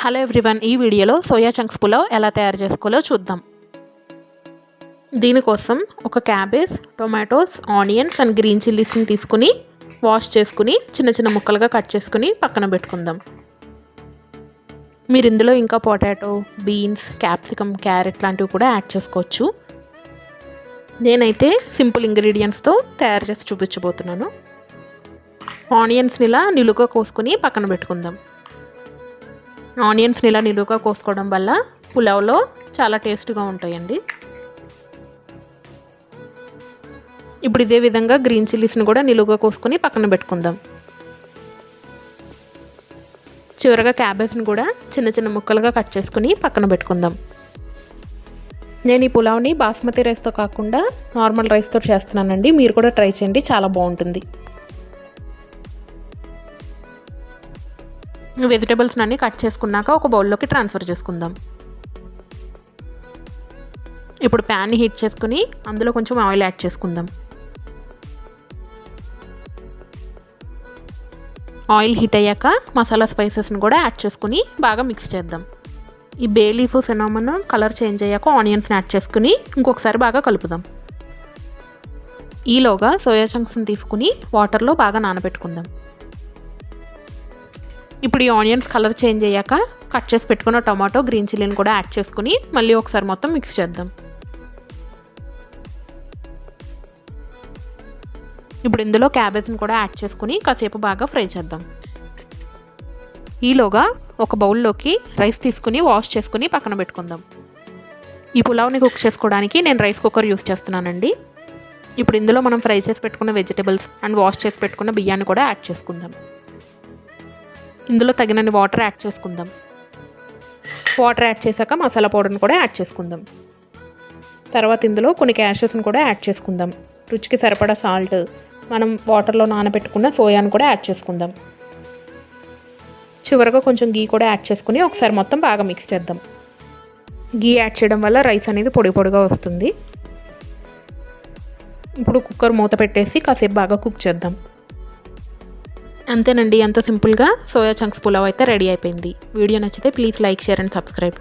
Hello everyone, ఈ వీడియోలో soya chunks pulao ఎలా తయారు చేసుకోవాలో చూద్దాం. దీనికోసం ఒక cabbage, tomatoes, onions and green చిల్లీస్ని తీసుకుని వాష్ చేసుకుని చిన్న చిన్న ముక్కలుగా కట్ చేసుకుని పక్కన పెట్టుకుందాం. మీరు ఇందులో ఇంకా పొటాటో, బీన్స్, క్యాప్సికమ్, క్యారెట్ లాంటివి కూడా యాడ్ చేసుకోవచ్చు. నేనైతే సింపుల్ ఇంగ్రీడియంట్స్తో తయారు చేసి చూపించబోతున్నాను. ఆనియన్స్ని ఇలా నిలువుగా కోసుకొని పక్కన పెట్టుకుందాం. ఆనియన్స్ని ఇలా నిలువుగా కోసుకోవడం వల్ల పులావ్లో చాలా టేస్ట్గా ఉంటాయండి. ఇప్పుడు ఇదే విధంగా గ్రీన్ చిల్లీస్ని కూడా నిలువుగా కోసుకొని పక్కన పెట్టుకుందాం. చివరగా క్యాబేజ్ని కూడా చిన్న చిన్న ముక్కలుగా కట్ చేసుకుని పక్కన పెట్టుకుందాం. నేను ఈ పులావ్ని బాస్మతి రైస్తో కాకుండా నార్మల్ రైస్తో చేస్తున్నానండి. మీరు కూడా ట్రై చేయండి, చాలా బాగుంటుంది. వెజిటేబుల్స్ అన్నీ కట్ చేసుకున్నాక ఒక బౌల్లోకి ట్రాన్స్ఫర్ చేసుకుందాం. ఇప్పుడు ప్యాన్ని హీట్ చేసుకుని అందులో కొంచెం ఆయిల్ యాడ్ చేసుకుందాం. ఆయిల్ హీట్ అయ్యాక మసాలా స్పైసెస్ని కూడా యాడ్ చేసుకుని బాగా మిక్స్ చేద్దాం. ఈ బే లీఫ్, సినామన్ కలర్ చేంజ్ అయ్యాక ఆనియన్స్ని యాడ్ చేసుకుని ఇంకొకసారి బాగా కలుపుదాం. ఈలోగా సోయా చంక్స్ని తీసుకుని వాటర్లో బాగా నానబెట్టుకుందాం. ఇప్పుడు ఈ ఆనియన్స్ కలర్ చేంజ్ అయ్యాక కట్ చేసి పెట్టుకున్న టొమాటో, గ్రీన్ చిల్లీని కూడా యాడ్ చేసుకుని మళ్ళీ ఒకసారి మొత్తం మిక్స్ చేద్దాం. ఇప్పుడు ఇందులో క్యాబేజ్ని కూడా యాడ్ చేసుకుని కాసేపు బాగా ఫ్రై చేద్దాం. ఈలోగా ఒక బౌల్లోకి రైస్ తీసుకుని వాష్ చేసుకుని పక్కన పెట్టుకుందాం. ఈ పులావ్ని కుక్ చేసుకోవడానికి నేను రైస్ కుక్కర్ యూస్ చేస్తున్నానండి. ఇప్పుడు ఇందులో మనం ఫ్రై చేసి పెట్టుకున్న వెజిటేబుల్స్ అండ్ వాష్ చేసి పెట్టుకున్న బియ్యాన్ని కూడా యాడ్ చేసుకుందాం. ఇందులో తగినన్ని వాటర్ యాడ్ చేసుకుందాం. వాటర్ యాడ్ చేశాక మసాలా పౌడర్ని కూడా యాడ్ చేసుకుందాం. తర్వాత ఇందులో కొన్ని క్యాష్యూస్ని కూడా యాడ్ చేసుకుందాం. రుచికి సరిపడా సాల్ట్, మనం వాటర్లో నానబెట్టుకున్న సోయాను కూడా యాడ్ చేసుకుందాం. చివరగా కొంచెం గీ కూడా యాడ్ చేసుకుని ఒకసారి మొత్తం బాగా మిక్స్ చేద్దాం. గీ యాడ్ చేయడం వల్ల రైస్ అనేది పొడి పొడిగా వస్తుంది. ఇప్పుడు కుక్కర్ మూత పెట్టేసి కాసేపు బాగా కుక్ చేద్దాం. అంతేనండి, ఎంతో సింపుల్గా సోయా చంక్స్ పులావ్ అయితే రెడీ అయిపోయింది. వీడియో నచ్చితే please like, share and subscribe.